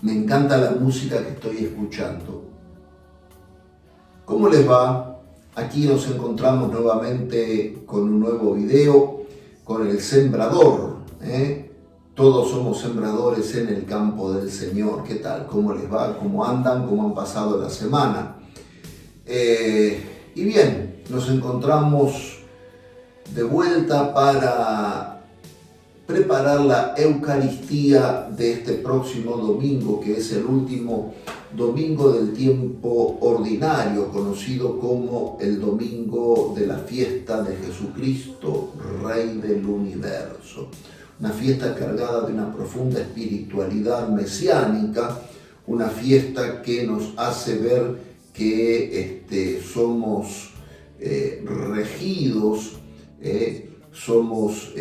Me encanta la música que estoy escuchando. ¿Cómo les va? Aquí nos encontramos nuevamente con un nuevo video, con el sembrador. Todos somos sembradores en el campo del Señor. ¿Qué tal? ¿Cómo les va? ¿Cómo andan? ¿Cómo han pasado la semana? Y bien, nos encontramos de vuelta para preparar la Eucaristía de este próximo domingo, que es el último domingo del tiempo ordinario, conocido como el domingo de la fiesta de Jesucristo, Rey del Universo. Una fiesta cargada de una profunda espiritualidad mesiánica, una fiesta que nos hace ver que somos regidos, somos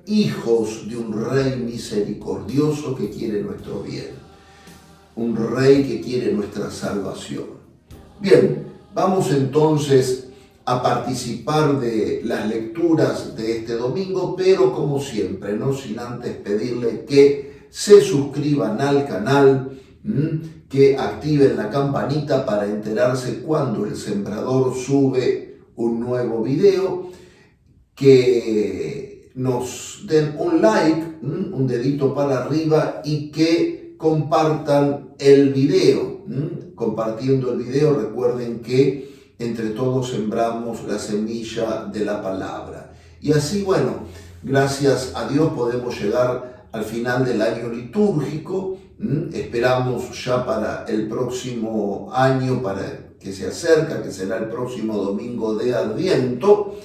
hijos de un Rey misericordioso que quiere nuestro bien, un Rey que quiere nuestra salvación. Bien, vamos entonces a participar de las lecturas de este domingo, pero como siempre, no sin antes pedirle que se suscriban al canal, que activen la campanita para enterarse cuando el sembrador sube un nuevo video, que nos den un like, un dedito para arriba y que compartan el video. Compartiendo el video, recuerden que entre todos sembramos la semilla de la palabra. Y así, bueno, gracias a Dios podemos llegar al final del año litúrgico. Esperamos ya para el próximo año, para que se acerca, que será el próximo domingo de Adviento,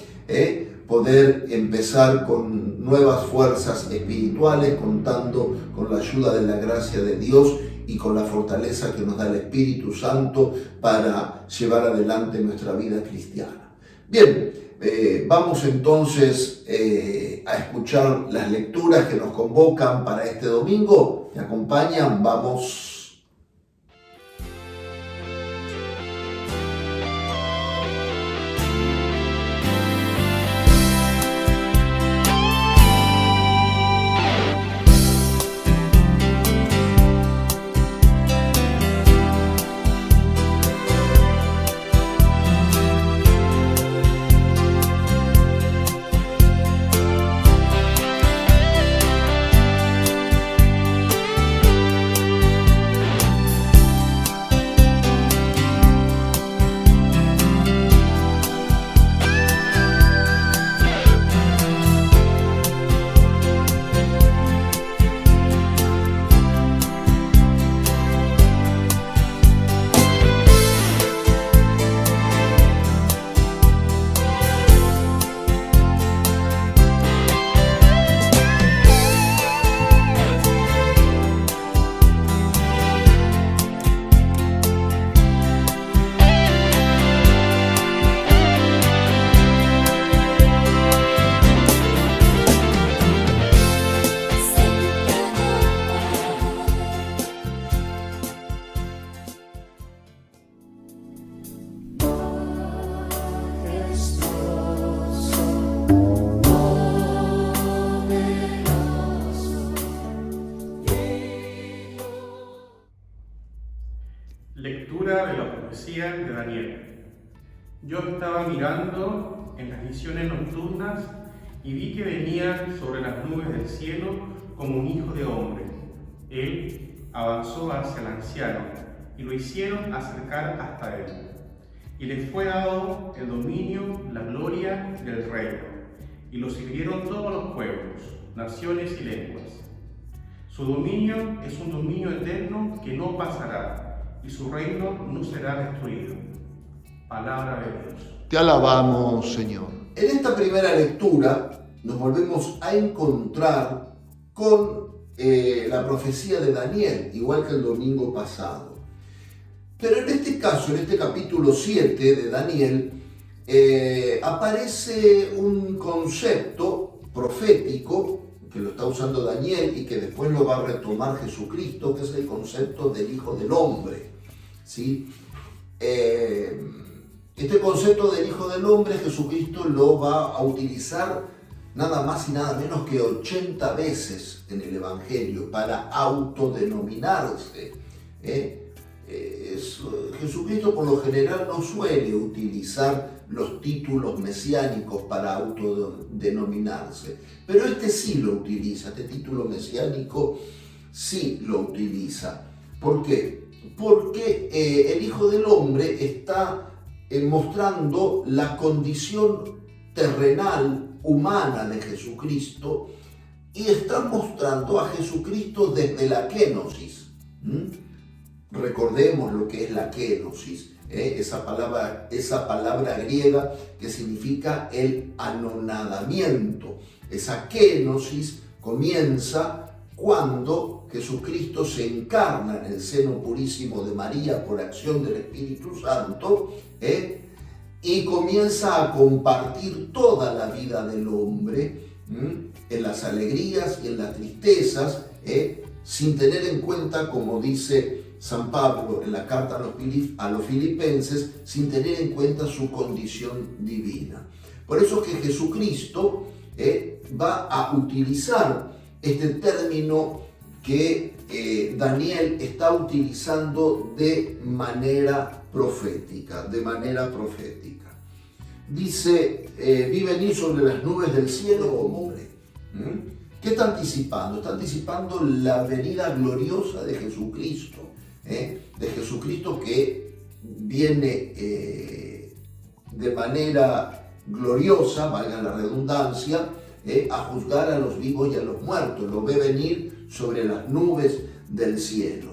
poder empezar con nuevas fuerzas espirituales, contando con la ayuda de la gracia de Dios y con la fortaleza que nos da el Espíritu Santo para llevar adelante nuestra vida cristiana. Bien, vamos entonces a escuchar las lecturas que nos convocan para este domingo. ¿Me acompañan? Vamos. Lectura de la profecía de Daniel. Yo estaba mirando en las visiones nocturnas y vi que venía sobre las nubes del cielo como un hijo de hombre. Él avanzó hacia el anciano y lo hicieron acercar hasta él. Y les fue dado el dominio, la gloria del reino, y lo sirvieron todos los pueblos, naciones y lenguas. Su dominio es un dominio eterno que no pasará, y su reino no será destruido. Palabra de Dios. Te alabamos, Señor. En esta primera lectura nos volvemos a encontrar con la profecía de Daniel, igual que el domingo pasado. Pero en este caso, en este capítulo 7 de Daniel, aparece un concepto profético que lo está usando Daniel y que después lo va a retomar Jesucristo, que es el concepto del Hijo del Hombre, ¿sí? Este concepto del Hijo del Hombre, Jesucristo lo va a utilizar nada más y nada menos que 80 veces en el Evangelio para autodenominarse. Jesucristo por lo general no suele utilizar los títulos mesiánicos para autodenominarse, pero este sí lo utiliza, este título mesiánico sí lo utiliza. ¿Por qué? Porque el Hijo del Hombre está mostrando la condición terrenal, humana de Jesucristo, y está mostrando a Jesucristo desde la kenosis. Recordemos lo que es la kenosis, esa palabra griega que significa el anonadamiento. Esa kenosis comienza cuando Jesucristo se encarna en el seno purísimo de María por acción del Espíritu Santo, y comienza a compartir toda la vida del hombre, en las alegrías y en las tristezas, sin tener en cuenta, como dice San Pablo en la carta a los Filipenses, sin tener en cuenta su condición divina. Por eso es que Jesucristo va a utilizar este término que Daniel está utilizando de manera profética, Dice, vi venir sobre las nubes del cielo como hombre. ¿Qué está anticipando? Está anticipando la venida gloriosa de Jesucristo, de Jesucristo que viene de manera gloriosa, valga la redundancia, a juzgar a los vivos y a los muertos. Lo ve venir sobre las nubes del cielo,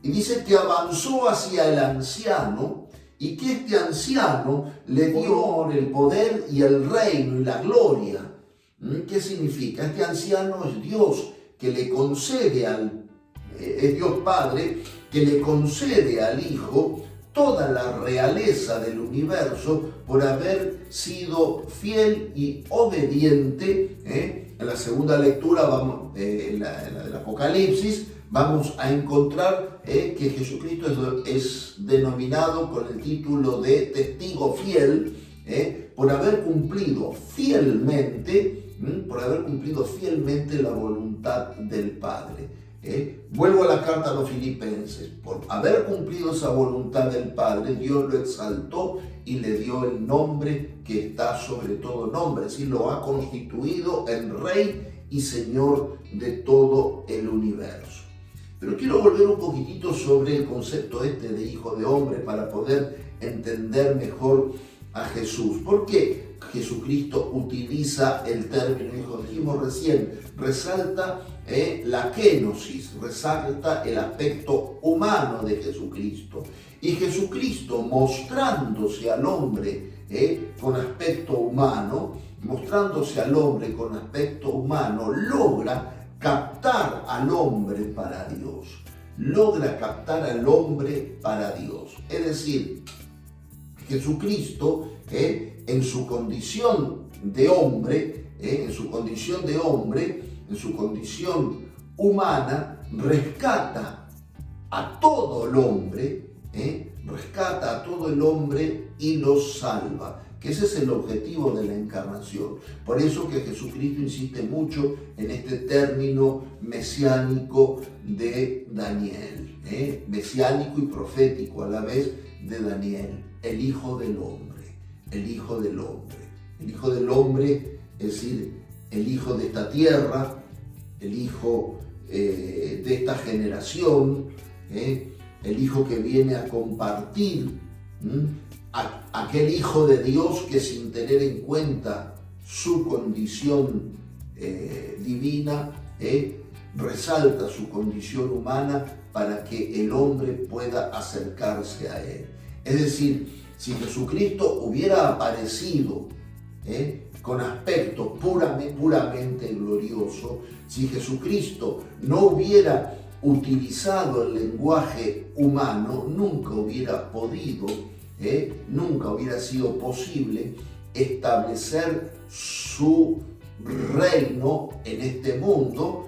Y dice que avanzó hacia el anciano y que este anciano le dio el poder y el reino y la gloria. ¿Qué significa? Este anciano es Dios que le concede es Dios Padre que le concede al Hijo toda la realeza del universo por haber sido fiel y obediente. En la segunda lectura, en la del Apocalipsis, vamos a encontrar que Jesucristo es denominado con el título de testigo fiel, por haber cumplido fielmente la voluntad del Padre. Vuelvo a la carta a los Filipenses. Por haber cumplido esa voluntad del Padre, Dios lo exaltó y le dio el nombre que está sobre todo nombre. Es decir, lo ha constituido en Rey y Señor de todo el universo. Pero quiero volver un poquitito sobre el concepto de Hijo de Hombre para poder entender mejor a Jesús. ¿Por qué Jesucristo utiliza el término hijo? Dijimos recién, resalta la kenosis, resalta el aspecto humano de Jesucristo. Y Jesucristo, mostrándose al hombre con aspecto humano, logra captar al hombre para Dios. Es decir, Jesucristo, en su condición de hombre, en su condición humana, rescata a todo el hombre, y lo salva. Que ese es el objetivo de la encarnación. Por eso que Jesucristo insiste mucho en este término mesiánico de Daniel, mesiánico y profético a la vez de Daniel, el Hijo del Hombre, el Hijo del Hombre, es decir, el Hijo de esta tierra, el Hijo de esta generación, el Hijo que viene a compartir, aquel Hijo de Dios que, sin tener en cuenta su condición divina, resalta su condición humana para que el hombre pueda acercarse a Él. Es decir, si Jesucristo hubiera aparecido con aspecto puramente glorioso, si Jesucristo no hubiera utilizado el lenguaje humano, nunca hubiera sido posible establecer su reino en este mundo,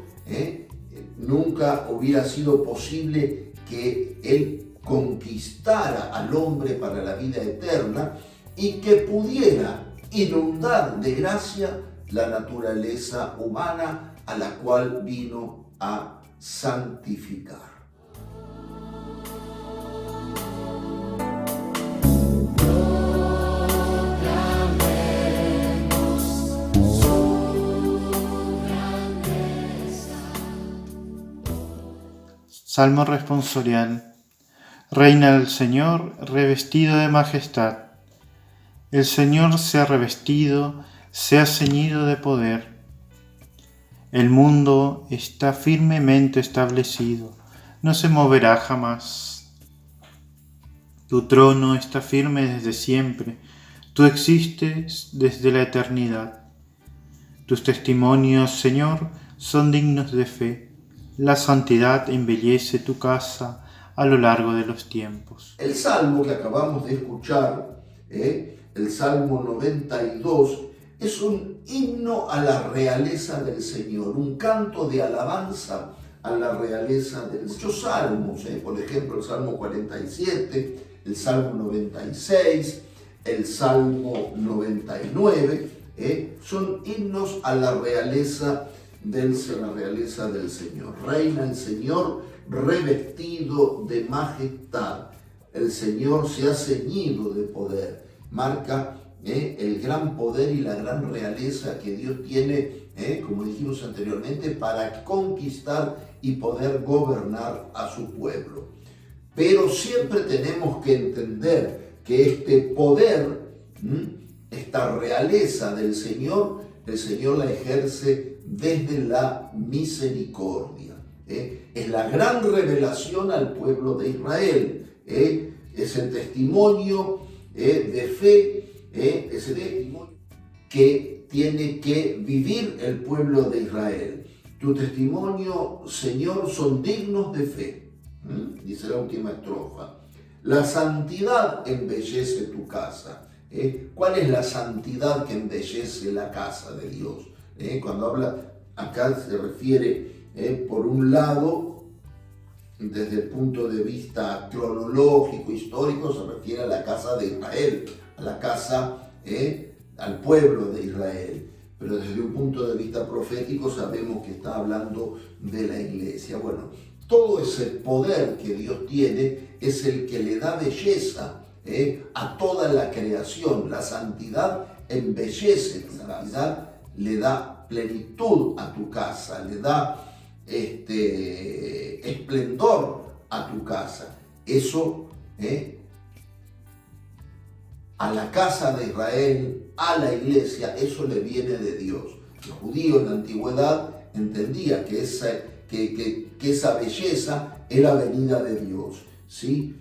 nunca hubiera sido posible que Él conquistara al hombre para la vida eterna y que pudiera inundar de gracia la naturaleza humana a la cual vino a santificar. Salmo responsorial. Reina el Señor, revestido de majestad. El Señor se ha revestido, se ha ceñido de poder. El mundo está firmemente establecido, no se moverá jamás. Tu trono está firme desde siempre, tú existes desde la eternidad. Tus testimonios, Señor, son dignos de fe. La santidad embellece tu casa a lo largo de los tiempos. El salmo que acabamos de escuchar, el Salmo 92, es un himno a la realeza del Señor, un canto de alabanza a la realeza del Señor. Muchos salmos, por ejemplo el Salmo 47, el Salmo 96, el Salmo 99, son himnos a la realeza del Señor. Reina el Señor revestido de majestad. El Señor se ha ceñido de poder. Marca el gran poder y la gran realeza que Dios tiene, como dijimos anteriormente, para conquistar y poder gobernar a su pueblo. Pero siempre tenemos que entender que este poder, esta realeza del Señor, el Señor la ejerce desde la misericordia. Es la gran revelación al pueblo de Israel. Es el testimonio de fe, es el testimonio que tiene que vivir el pueblo de Israel. Tu testimonio, Señor, son dignos de fe. Dice la última estrofa. La santidad embellece tu casa. ¿Cuál es la santidad que embellece la casa de Dios? Cuando habla acá se refiere, por un lado, desde el punto de vista cronológico, histórico, se refiere a la casa de Israel, a la casa, al pueblo de Israel. Pero desde un punto de vista profético sabemos que está hablando de la iglesia. Bueno, todo ese poder que Dios tiene es el que le da belleza a toda la creación. La santidad embellece, la santidad le da plenitud a tu casa, le da esplendor a tu casa. Eso a la casa de Israel, a la iglesia, eso le viene de Dios. El judío en la antigüedad entendía que esa belleza era venida de Dios, ¿sí?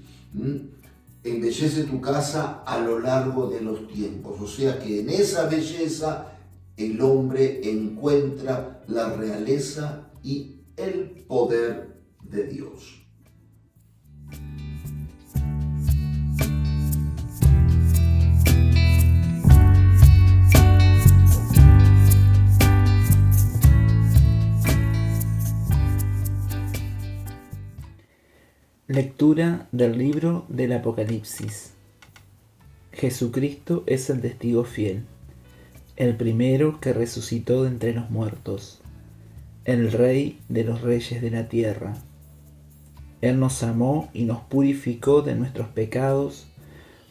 Embellece tu casa a lo largo de los tiempos, o sea que en esa belleza el hombre encuentra la realeza y el poder de Dios. Lectura del libro del Apocalipsis. Jesucristo es el testigo fiel, el primero que resucitó de entre los muertos, el Rey de los reyes de la tierra. Él nos amó y nos purificó de nuestros pecados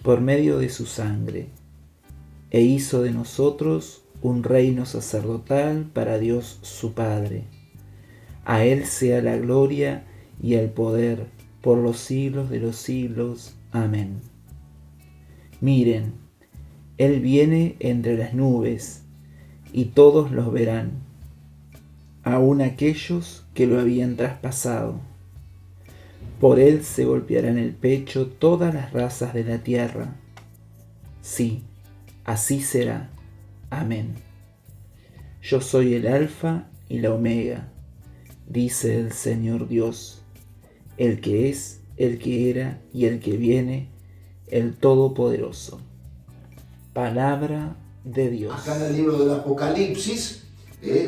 por medio de su sangre, e hizo de nosotros un reino sacerdotal para Dios su Padre. A Él sea la gloria y el poder por los siglos de los siglos. Amén. Miren, Él viene entre las nubes, y todos los verán, aun aquellos que lo habían traspasado. Por Él se golpearán el pecho todas las razas de la tierra. Sí, así será. Amén. Yo soy el Alfa y la Omega, dice el Señor Dios, el que es, el que era y el que viene, el Todopoderoso. Palabra de Dios. Acá en el libro del Apocalipsis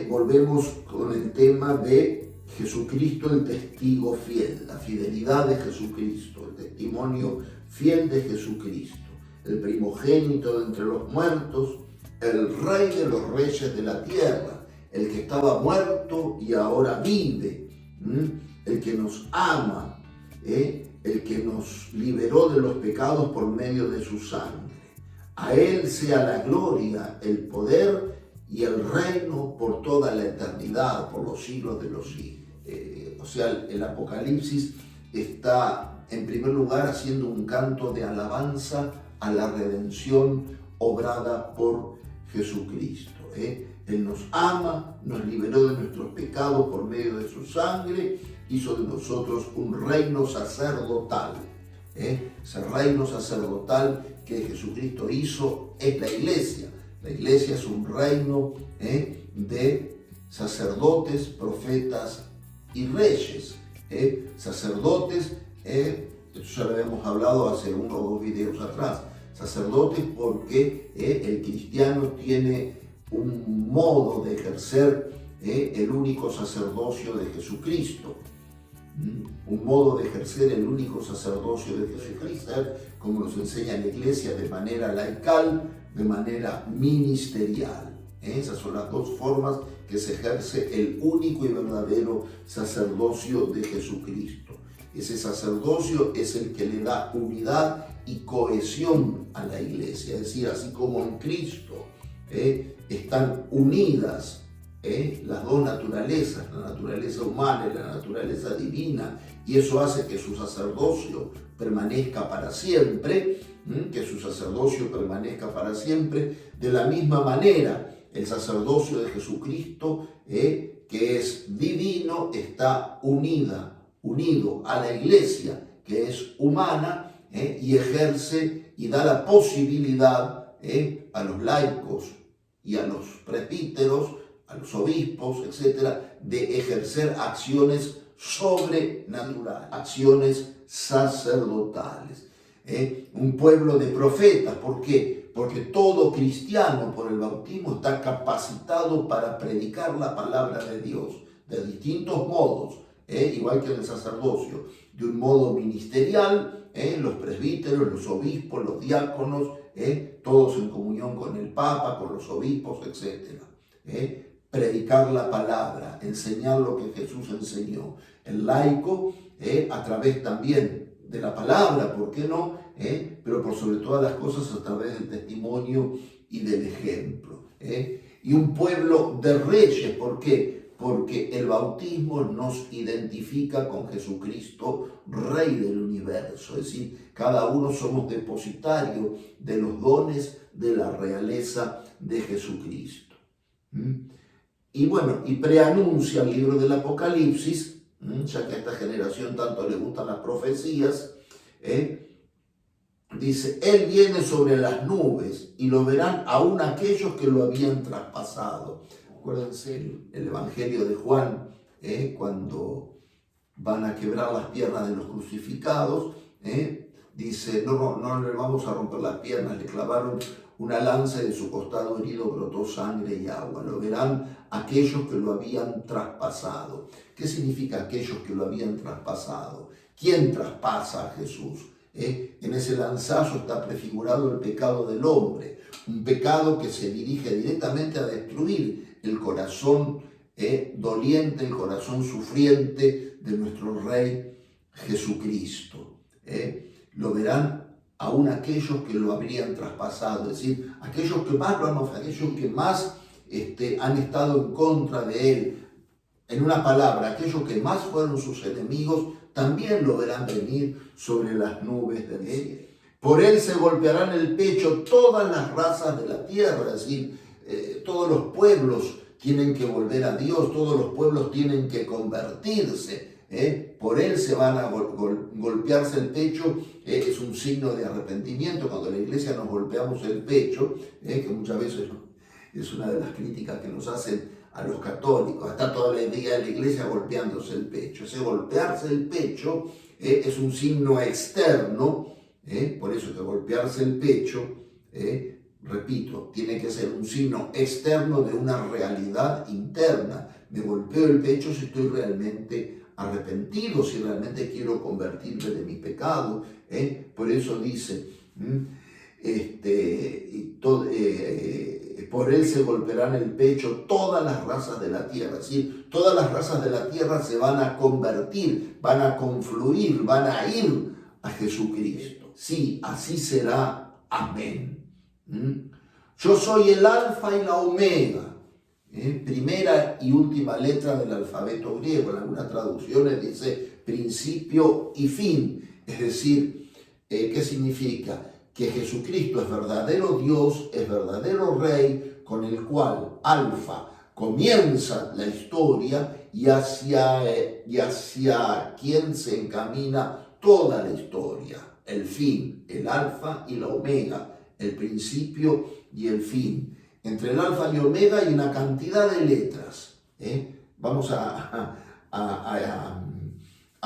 volvemos con el tema de Jesucristo, el testigo fiel, la fidelidad de Jesucristo, el testimonio fiel de Jesucristo, el primogénito de entre los muertos, el Rey de los reyes de la tierra, el que estaba muerto y ahora vive, el que nos ama, el que nos liberó de los pecados por medio de su sangre. A Él sea la gloria, el poder y el reino por toda la eternidad, por los siglos de los siglos. O sea, el Apocalipsis está en primer lugar haciendo un canto de alabanza a la redención obrada por Jesucristo. Él nos ama, nos liberó de nuestros pecados por medio de su sangre, hizo de nosotros un reino sacerdotal. Ese reino sacerdotal que Jesucristo hizo es la iglesia. La iglesia es un reino de sacerdotes, profetas y reyes. Sacerdotes, esto ya lo habíamos hablado hace 1 o 2 videos atrás. Sacerdotes porque el cristiano tiene un modo de ejercer el único sacerdocio de Jesucristo. Un modo de ejercer el único sacerdocio de Jesucristo, como nos enseña la iglesia, de manera laical, de manera ministerial. Esas son las dos formas que se ejerce el único y verdadero sacerdocio de Jesucristo. Ese sacerdocio es el que le da unidad y cohesión a la iglesia, es decir, así como en Cristo están unidas las dos naturalezas, la naturaleza humana y la naturaleza divina, y eso hace que su sacerdocio permanezca para siempre, de la misma manera el sacerdocio de Jesucristo, que es divino, está unido a la iglesia, que es humana, y ejerce y da la posibilidad a los laicos y a los presbíteros, a los obispos, etcétera, de ejercer acciones sobrenaturales, acciones sacerdotales. Un pueblo de profetas, ¿por qué? Porque todo cristiano por el bautismo está capacitado para predicar la palabra de Dios de distintos modos, igual que en el sacerdocio, de un modo ministerial, los presbíteros, los obispos, los diáconos, todos en comunión con el Papa, con los obispos, etc. Predicar la palabra, enseñar lo que Jesús enseñó. El laico, a través también de la palabra, ¿por qué no? Pero por sobre todas las cosas a través del testimonio y del ejemplo. Y un pueblo de reyes, ¿por qué? Porque el bautismo nos identifica con Jesucristo, Rey del universo. Es decir, cada uno somos depositarios de los dones de la realeza de Jesucristo. Y bueno, y preanuncia el libro del Apocalipsis, ya que a esta generación tanto le gustan las profecías, dice, Él viene sobre las nubes y lo verán aún aquellos que lo habían traspasado. Acuérdense el Evangelio de Juan, cuando van a quebrar las piernas de los crucificados, dice, no le vamos a romper las piernas, le clavaron una lanza y de su costado herido brotó sangre y agua. Lo verán aquellos que lo habían traspasado. ¿Qué significa aquellos que lo habían traspasado? ¿Quién traspasa a Jesús? En ese lanzazo está prefigurado el pecado del hombre, un pecado que se dirige directamente a destruir el corazón doliente, el corazón sufriente de nuestro Rey Jesucristo. Lo verán aún aquellos que lo habrían traspasado, es decir, aquellos que más lo han ofendido, aquellos que más han estado en contra de él. En una palabra, aquellos que más fueron sus enemigos, también lo verán venir sobre las nubes del cielo. Por él se golpearán el pecho todas las razas de la tierra, es decir, todos los pueblos tienen que volver a Dios, todos los pueblos tienen que convertirse. Por él se van a golpearse el pecho, es un signo de arrepentimiento. Cuando la iglesia nos golpeamos el pecho, que muchas veces es una de las críticas que nos hacen a los católicos, está todo el día la iglesia golpeándose el pecho. Ese golpearse el pecho es un signo externo, por eso que golpearse el pecho, repito, tiene que ser un signo externo de una realidad interna. Me golpeo el pecho si estoy realmente arrepentido, si realmente quiero convertirme de mi pecado. Por eso dice, por él se golpearán el pecho todas las razas de la tierra. Es decir, todas las razas de la tierra se van a convertir, van a confluir, van a ir a Jesucristo. Sí, así será. Amén. Yo soy el alfa y la omega. Primera y última letra del alfabeto griego. En algunas traducciones dice principio y fin. Es decir, ¿qué significa? Que Jesucristo es verdadero Dios, es verdadero Rey, con el cual Alfa comienza la historia y hacia quien se encamina toda la historia. El fin, el Alfa y la Omega, el principio y el fin. Entre el Alfa y Omega hay una cantidad de letras. Vamos a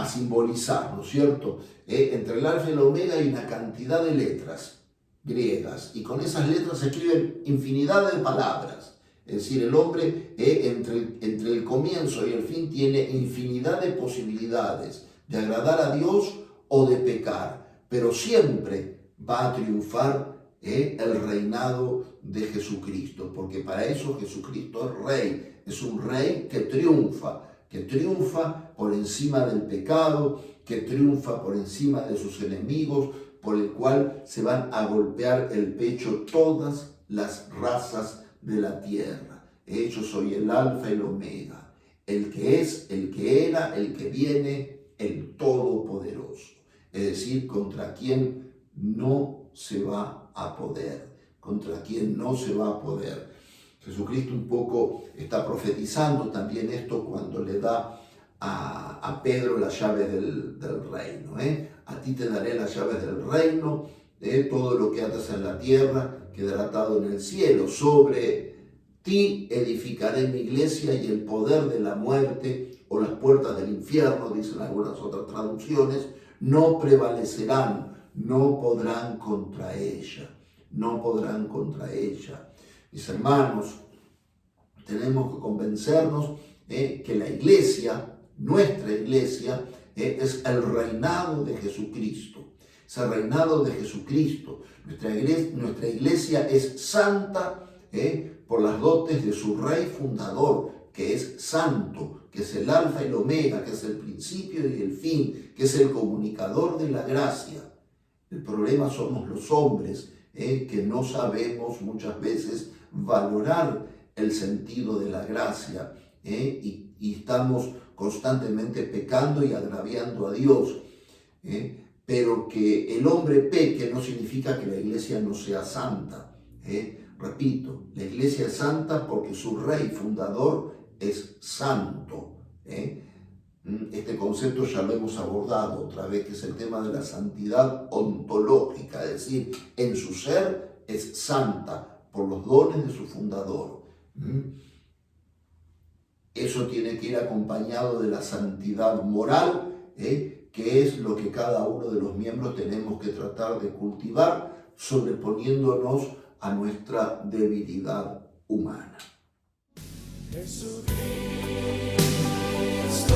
simbolizar, ¿no es cierto? Entre el alfa y el omega hay una cantidad de letras griegas y con esas letras se escriben infinidad de palabras. Es decir, el hombre entre el comienzo y el fin tiene infinidad de posibilidades de agradar a Dios o de pecar, pero siempre va a triunfar el reinado de Jesucristo, porque para eso Jesucristo es Rey, es un Rey que triunfa por encima del pecado, que triunfa por encima de sus enemigos, por el cual se van a golpear el pecho todas las razas de la tierra. Yo soy el alfa y el omega, el que es, el que era, el que viene, el todopoderoso. Es decir, contra quien no se va a poder, contra quien no se va a poder. Jesucristo un poco está profetizando también esto cuando le da a Pedro las llaves del reino. A ti te daré las llaves del reino, todo lo que atas en la tierra quedará atado en el cielo. Sobre ti edificaré mi iglesia y el poder de la muerte o las puertas del infierno, dicen algunas otras traducciones, no prevalecerán, no podrán contra ella, no podrán contra ella. Mis hermanos, tenemos que convencernos que la iglesia, nuestra iglesia, es el reinado de Jesucristo. Es el reinado de Jesucristo. Nuestra iglesia es santa por las dotes de su Rey fundador, que es santo, que es el alfa y el omega, que es el principio y el fin, que es el comunicador de la gracia. El problema somos los hombres, que no sabemos muchas veces valorar el sentido de la gracia, y estamos constantemente pecando y agraviando a Dios. Pero que el hombre peque no significa que la iglesia no sea santa. Repito, la iglesia es santa porque su Rey fundador es santo. Este concepto ya lo hemos abordado otra vez, que es el tema de la santidad ontológica, es decir, en su ser es santa por los dones de su fundador. Eso tiene que ir acompañado de la santidad moral, que es lo que cada uno de los miembros tenemos que tratar de cultivar, sobreponiéndonos a nuestra debilidad humana. Jesucristo es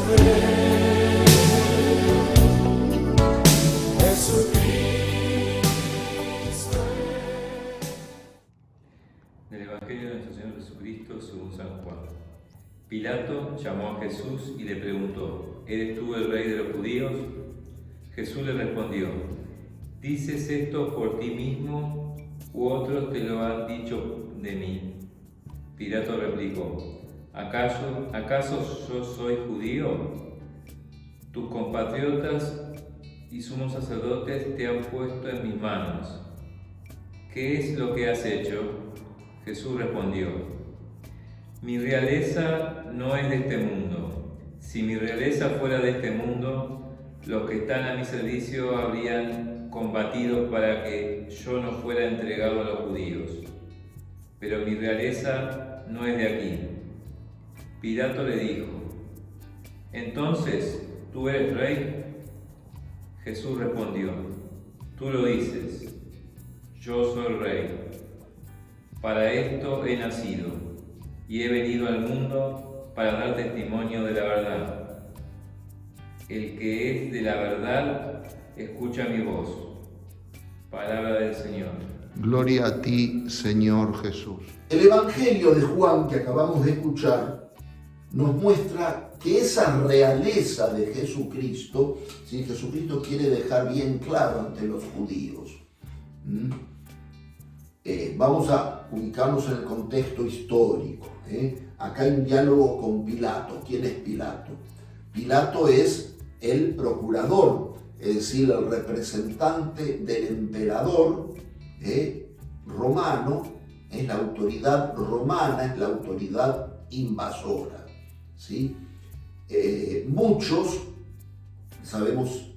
Rey. Jesucristo es Rey. Del Evangelio de nuestro Señor Jesucristo según San Juan. Pilato llamó a Jesús y le preguntó: ¿Eres tú el Rey de los judíos? Jesús le respondió: ¿dices esto por ti mismo u otros te lo han dicho de mí? Pilato replicó: ¿Acaso yo soy judío? Tus compatriotas y sumos sacerdotes te han puesto en mis manos. ¿Qué es lo que has hecho? Jesús respondió: mi realeza no es de este mundo. Si mi realeza fuera de este mundo, los que están a mi servicio habrían combatido para que yo no fuera entregado a los judíos. Pero mi realeza no es de aquí. Pilato le dijo: ¿entonces tú eres rey? Jesús respondió: tú lo dices, yo soy rey. Para esto he nacido y he venido al mundo para dar testimonio de la verdad. El que es de la verdad escucha mi voz. Palabra del Señor. Gloria a ti, Señor Jesús. El Evangelio de Juan que acabamos de escuchar nos muestra que esa realeza de Jesucristo, ¿sí? Jesucristo quiere dejar bien claro ante los judíos. Vamos a ubicarnos en el contexto histórico. Acá hay un diálogo con Pilato. ¿Quién es Pilato? Pilato es el procurador, es decir, el representante del emperador romano, es la autoridad romana, es la autoridad invasora. ¿Sí? Muchos sabemos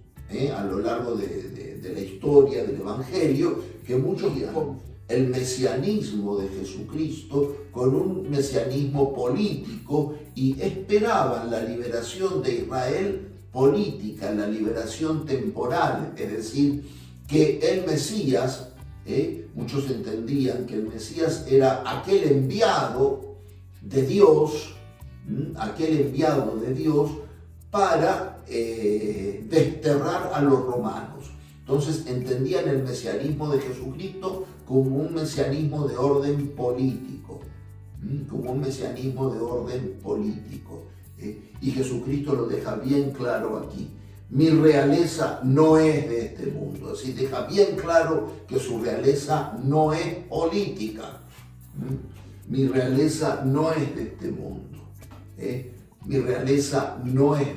a lo largo de la historia del Evangelio que muchos dirán el mesianismo de Jesucristo con un mesianismo político y esperaban la liberación de Israel política, la liberación temporal, es decir, que el Mesías, muchos entendían que el Mesías era aquel enviado de Dios, para desterrar a los romanos. Entonces entendían el mesianismo de Jesucristo como un mesianismo de orden político, y Jesucristo lo deja bien claro aquí. Mi realeza no es de este mundo, así deja bien claro que su realeza no es política. Mi realeza no es de este mundo. Mi realeza no es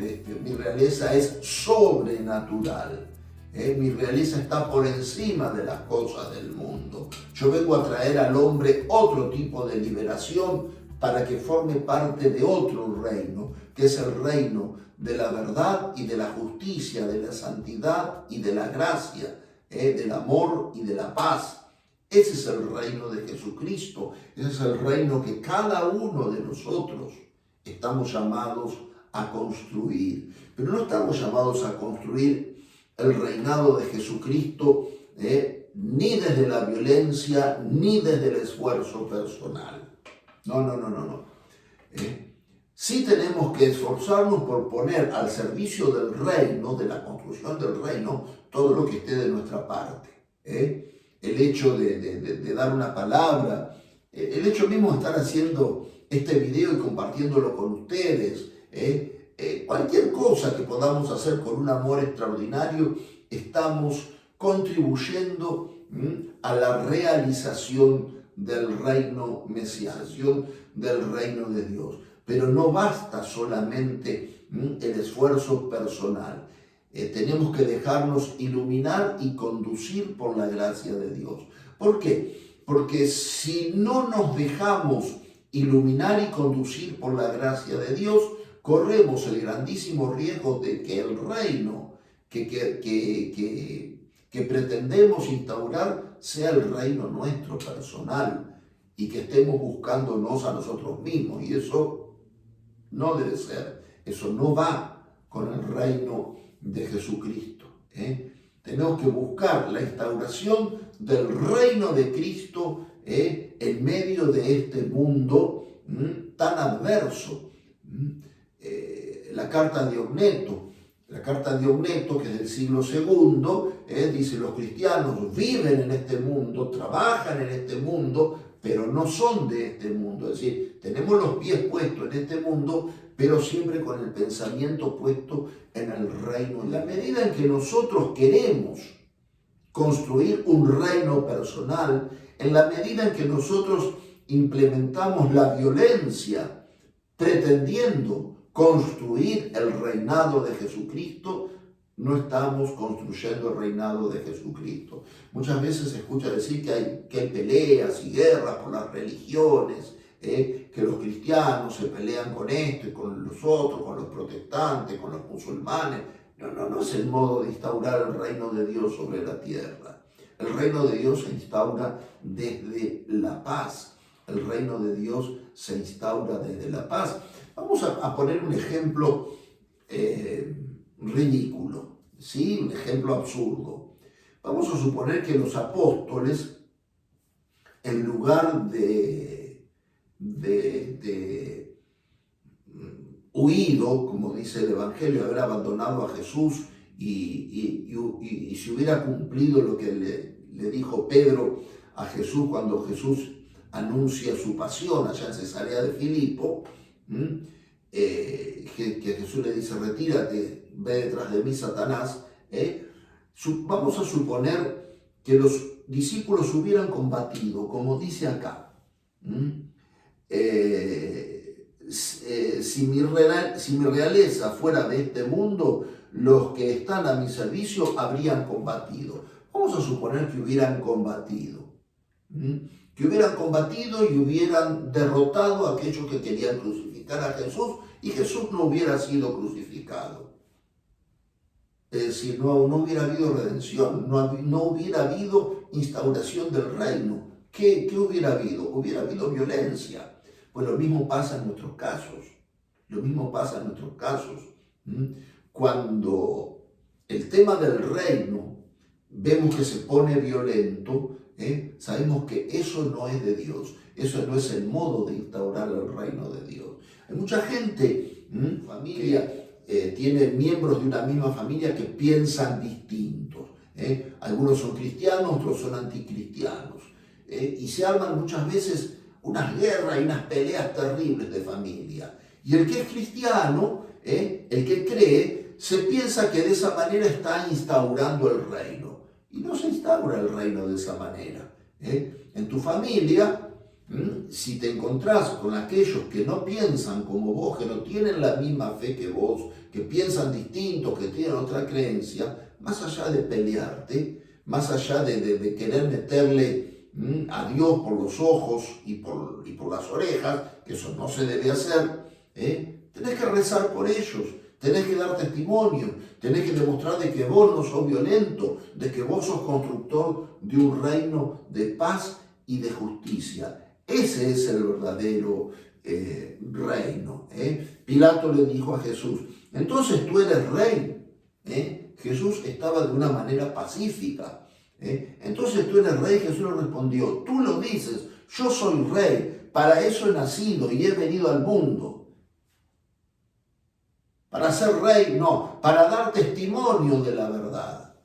mi realeza es sobrenatural. Mi realeza está por encima de las cosas del mundo. Yo vengo a traer al hombre otro tipo de liberación para que forme parte de otro reino, que es el reino de la verdad y de la justicia, de la santidad y de la gracia, del amor y de la paz. Ese es el reino de Jesucristo, ese es el reino que cada uno de nosotros estamos llamados a construir. Pero no estamos llamados a construir el reinado de Jesucristo ni desde la violencia, ni desde el esfuerzo personal. No. Sí tenemos que esforzarnos por poner al servicio del reino, de la construcción del reino, todo lo que esté de nuestra parte. El hecho de dar una palabra, el hecho mismo de estar haciendo este video y compartiéndolo con ustedes, cualquier cosa que podamos hacer con un amor extraordinario, estamos contribuyendo a la realización del reino mesiánico, del reino de Dios. Pero no basta solamente el esfuerzo personal. Tenemos que dejarnos iluminar y conducir por la gracia de Dios. ¿Por qué? Porque si no nos dejamos iluminar y conducir por la gracia de Dios, corremos el grandísimo riesgo de que el reino que pretendemos instaurar sea el reino nuestro personal y que estemos buscándonos a nosotros mismos. Y eso no debe ser, eso no va con el reino de Jesucristo. Tenemos que buscar la instauración del reino de Cristo en medio de este mundo tan adverso. La carta de Ogneto, que es del siglo II, dice: los cristianos viven en este mundo, trabajan en este mundo, pero no son de este mundo. Es decir, tenemos los pies puestos en este mundo, pero siempre con el pensamiento puesto en el reino. En la medida en que nosotros queremos construir un reino personal, en la medida en que nosotros implementamos la violencia pretendiendo construir el reinado de Jesucristo, no estamos construyendo el reinado de Jesucristo. Muchas veces se escucha decir que hay peleas y guerras por las religiones, que los cristianos se pelean con esto y con los otros, con los protestantes, con los musulmanes. No es el modo de instaurar el reino de Dios sobre la tierra. El reino de Dios se instaura desde la paz. El reino de Dios se instaura desde la paz. Vamos a poner un ejemplo ridículo, ¿sí? Un ejemplo absurdo. Vamos a suponer que los apóstoles, en lugar de huido, como dice el Evangelio, haber abandonado a Jesús y si hubiera cumplido lo que le dijo Pedro a Jesús cuando Jesús anuncia su pasión allá en Cesarea de Filipo, que Jesús le dice, retírate, ve detrás de mí, Satanás. Vamos a suponer que los discípulos hubieran combatido, como dice acá. Si mi realeza fuera de este mundo, los que están a mi servicio habrían combatido. Vamos a suponer que hubieran combatido. Que hubieran combatido y hubieran derrotado a aquellos que querían crucificar a Jesús y Jesús no hubiera sido crucificado. Es decir, no hubiera habido redención, no hubiera habido instauración del reino. ¿Qué hubiera habido? Hubiera habido violencia. Pues lo mismo pasa en nuestros casos. Cuando el tema del reino vemos que se pone violento, sabemos que eso no es de Dios. Eso no es el modo de instaurar el reino de Dios. Hay mucha gente, familia, tiene miembros de una misma familia que piensan distintos. Algunos son cristianos, otros son anticristianos. Y se arman muchas veces unas guerras y unas peleas terribles de familia. Y el que es cristiano, el que cree, se piensa que de esa manera está instaurando el reino. Y no se instaura el reino de esa manera. En tu familia, si te encontrás con aquellos que no piensan como vos, que no tienen la misma fe que vos, que piensan distinto, que tienen otra creencia, más allá de pelearte, más allá de querer meterle a Dios por los ojos y por las orejas, que eso no se debe hacer, tenés que rezar por ellos, tenés que dar testimonio, tenés que demostrar de que vos no sos violento, de que vos sos constructor de un reino de paz y de justicia. Ese es el verdadero reino. Pilato le dijo a Jesús, entonces tú eres rey. Jesús estaba de una manera pacífica. Entonces tú eres rey. Jesús le respondió, tú lo dices, yo soy rey, para eso he nacido y he venido al mundo. Para ser rey, no, para dar testimonio de la verdad.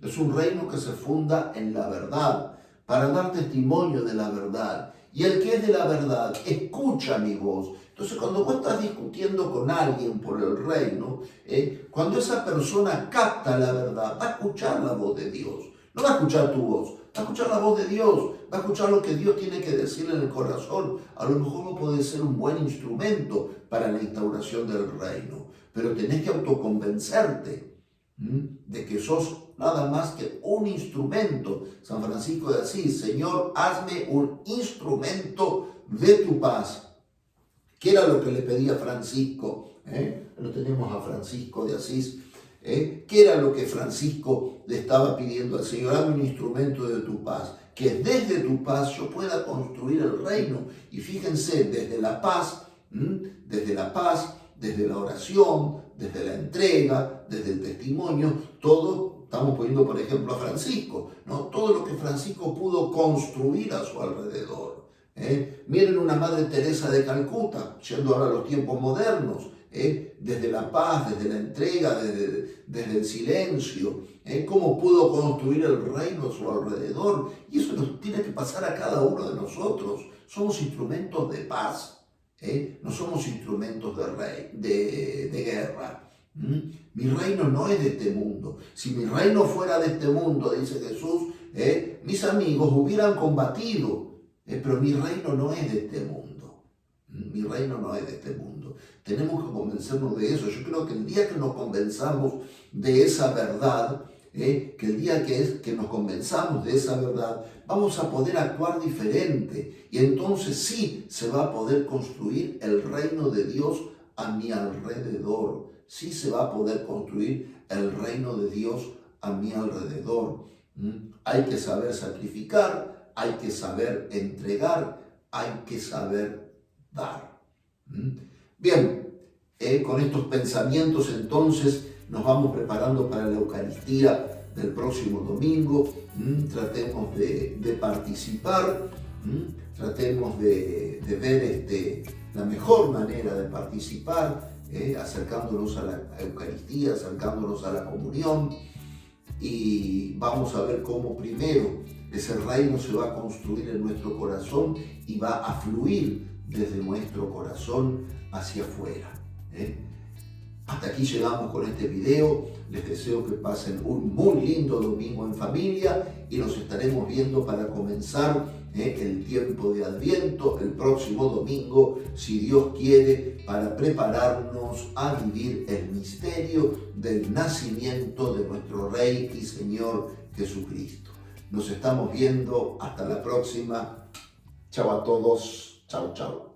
Es un reino que se funda en la verdad, para dar testimonio de la verdad. Y el que es de la verdad, escucha mi voz. Entonces, cuando vos estás discutiendo con alguien por el reino, cuando esa persona capta la verdad, va a escuchar la voz de Dios. No va a escuchar tu voz, va a escuchar la voz de Dios, va a escuchar lo que Dios tiene que decirle en el corazón. A lo mejor no puede ser un buen instrumento para la instauración del reino, pero tenés que autoconvencerte de que sos nada más que un instrumento. San Francisco de Asís, Señor, hazme un instrumento de tu paz. ¿Qué era lo que le pedía Francisco? Lo tenemos a Francisco de Asís. ¿Qué era lo que Francisco le estaba pidiendo al Señor? Hazme un instrumento de tu paz, que desde tu paz yo pueda construir el reino. Y fíjense, desde la paz, desde la oración, desde la entrega, desde el testimonio, todo, estamos poniendo por ejemplo a Francisco, ¿no? Todo lo que Francisco pudo construir a su alrededor. Miren una Madre Teresa de Calcuta, yendo ahora a los tiempos modernos, desde la paz, desde la entrega, desde el silencio, cómo pudo construir el reino a su alrededor. Y eso nos tiene que pasar a cada uno de nosotros. Somos instrumentos de paz, no somos instrumentos de guerra. Mi reino no es de este mundo. Si mi reino fuera de este mundo, dice Jesús, mis amigos hubieran combatido, pero mi reino no es de este mundo. Mi reino no es de este mundo. Tenemos que convencernos de eso. Yo creo que el día que nos convenzamos de esa verdad, que el día que nos convenzamos de esa verdad, vamos a poder actuar diferente. Y entonces sí se va a poder construir el reino de Dios a mi alrededor. Sí se va a poder construir el reino de Dios a mi alrededor. Hay que saber sacrificar, hay que saber entregar, hay que saber dar. Bien, con estos pensamientos entonces nos vamos preparando para la Eucaristía del próximo domingo. Tratemos de participar, tratemos de ver la mejor manera de participar, acercándonos a la Eucaristía, acercándonos a la comunión. y vamos a ver cómo primero ese reino se va a construir en nuestro corazón y va a fluir desde nuestro corazón hacia afuera. Hasta aquí llegamos con este video. Les deseo que pasen un muy lindo domingo en familia y nos estaremos viendo para comenzar el tiempo de Adviento el próximo domingo, si Dios quiere, para prepararnos a vivir el misterio del nacimiento de nuestro Rey y Señor Jesucristo. Nos estamos viendo. Hasta la próxima. Chao a todos. Chao, chao.